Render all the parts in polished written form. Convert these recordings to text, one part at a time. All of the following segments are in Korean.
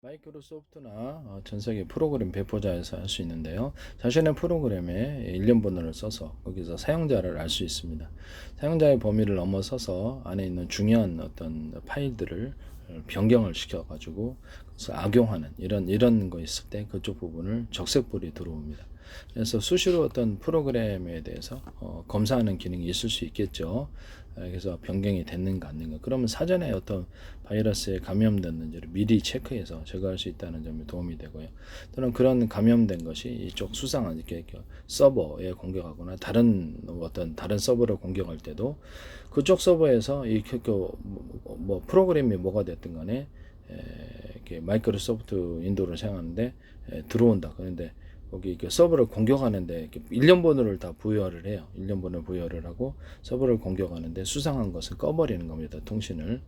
마이크로소프트나 전 세계 프로그램 배포자에서 할 수 있는데요. 자신의 프로그램에 일련 번호를 써서 거기서 사용자를 알 수 있습니다. 사용자의 범위를 넘어서서 안에 있는 중요한 어떤 파일들을 변경을 시켜가지고 그래서 악용하는 이런 거 있을 때 그쪽 부분을 적색불이 들어옵니다. 그래서 수시로 어떤 프로그램에 대해서 검사하는 기능이 있을 수 있겠죠. 그래서 변경이 됐는가 안 됐는가. 그러면 사전에 어떤 바이러스에 감염됐는지를 미리 체크해서 제거할 수 있다는 점이 도움이 되고요. 또는 그런 감염된 것이 이쪽 수상한 이렇게 서버에 공격하거나 다른 서버를 공격할 때도 그쪽 서버에서 뭐 프로그램이 뭐가 됐든 간에 이렇게 마이크로소프트 윈도우를 사용하는데 들어온다. 그런데 거기 서버를 공격하는데 일련 번호를 다 부여를 해요. 일련 번호 부여를 하고 서버를 공격하는데 수상한 것을 꺼버리는 겁니다. 통신을.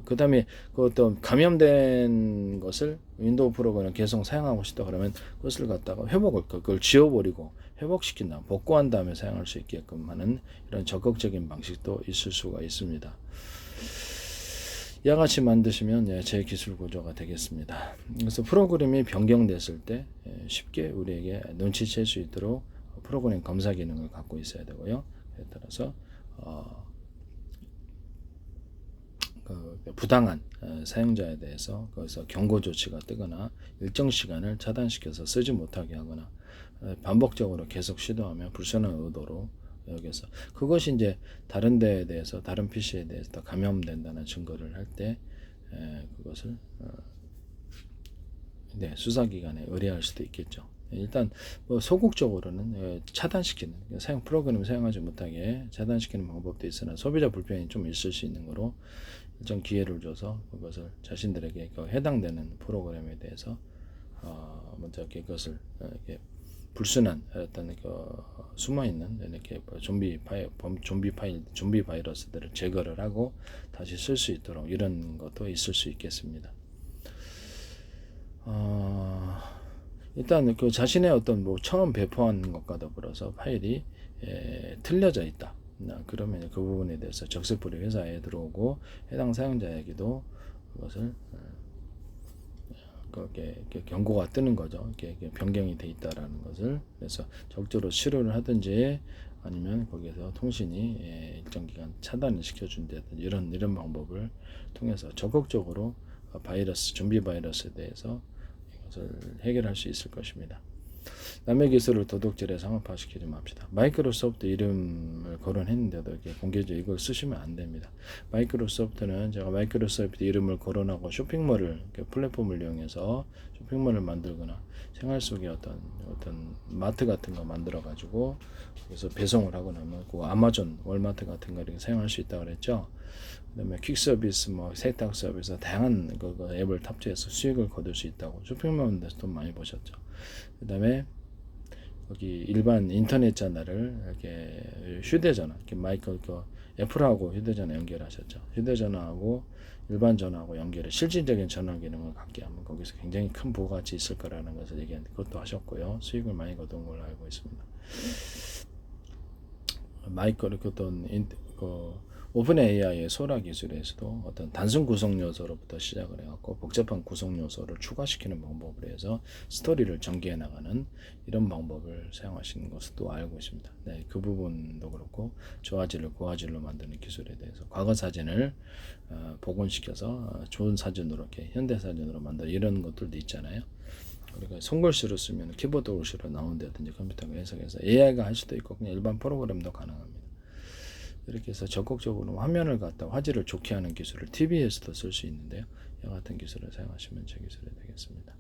그 다음에 그 어떤 감염된 것을 윈도우 프로그램을 계속 사용하고 싶다 그러면 그것을 갖다가 그걸 지워버리고 회복시킨다. 복구한 다음에 사용할 수 있게끔 하는 이런 적극적인 방식도 있을 수가 있습니다. 이와 같이 만드시면 제 기술 구조가 되겠습니다. 그래서 프로그램이 변경됐을 때 쉽게 우리에게 눈치챌 수 있도록 프로그램 검사 기능을 갖고 있어야 되고요. 에 따라서 부당한 사용자에 대해서 거기서 경고 조치가 뜨거나 일정 시간을 차단시켜서 쓰지 못하게 하거나 반복적으로 계속 시도하면 불순한 의도로 여기서 그것이 이제 다른 데에 대해서 다른 PC에 대해서 감염된다는 증거를 할 때 그것을 수사기관에 의뢰할 수도 있겠죠. 일단 뭐 소극적으로는 차단시키는 프로그램을 사용하지 못하게 차단시키는 방법도 있으나 소비자 불편이 좀 있을 수 있는 거로 일정 기회를 줘서 그것을 자신들에게 해당되는 프로그램에 대해서 먼저 그것을 불순한 어떤 숨어 있는 이렇게 좀비 바이러스들을 제거를 하고 다시 쓸 수 있도록 이런 것도 있을 수 있겠습니다. 일단 그 자신의 어떤 뭐 처음 배포한 것과 더불어서 파일이 틀려져 있다. 그러면 그 부분에 대해서 적색불이 회사에 들어오고 해당 사용자에게도 그것을 그게 경고가 뜨는 거죠. 이게 변경이 돼 있다라는 것을. 그래서 적절로 치료를 하든지 아니면 거기에서 통신이 일정 기간 차단을 시켜준다든지 이런 방법을 통해서 적극적으로 좀비 바이러스에 대해서 이것을 해결할 수 있을 것입니다. 남의 기술을 도둑질에 상업화시키지 맙시다. 마이크로소프트 이름을 거론했는데도 이렇게 공개적으로 이걸 쓰시면 안 됩니다. 마이크로소프트는 제가 마이크로소프트 이름을 거론하고 쇼핑몰을 플랫폼을 이용해서 쇼핑몰을 만들거나 생활 속에 어떤 마트 같은 거 만들어 가지고 그래서 배송을 하거나 그 아마존, 월마트 같은 거 이렇게 사용할 수 있다고 그랬죠. 그다음에 퀵 서비스, 세탁 서비스 다양한 앱을 탑재해서 수익을 거둘 수 있다고 쇼핑몰에서 돈 많이 버셨죠. 그다음에 여기 일반 인터넷 전화를 이렇게 휴대전화, 애플하고 휴대전화 연결하셨죠. 휴대전화하고 일반 전화하고 연결해 실질적인 전화 기능을 갖게 하면 거기서 굉장히 큰 부가가치 있을 거라는 것을 얘기하는데 그것도 하셨고요. 수익을 많이 거둔 걸로 알고 있습니다. 오픈 AI의 소라 기술에서도 어떤 단순 구성 요소로부터 시작을 해갖고 복잡한 구성 요소를 추가시키는 방법을 해서 스토리를 전개해 나가는 이런 방법을 사용하시는 것도 알고 있습니다. 네, 그 부분도 그렇고 저화질을 고화질로 만드는 기술에 대해서 과거 사진을 복원시켜서 좋은 사진으로 이렇게 현대 사진으로 만들 이런 것들도 있잖아요. 우리가 손글씨로 쓰면 키보드 글씨로 나온다든지 컴퓨터가 해석해서 AI가 할 수도 있고 그냥 일반 프로그램도 가능합니다. 이렇게 해서 적극적으로 화면을 갖다 화질을 좋게 하는 기술을 TV에서도 쓸 수 있는데요. 이와 같은 기술을 사용하시면 제 기술이 되겠습니다.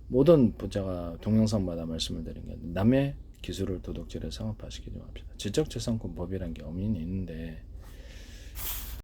모든 제가 동영상마다 말씀을 드린 게 남의 기술을 도둑질에 상업화시키지 맙시다. 지적재산권법이라는 게 엄연히 있는데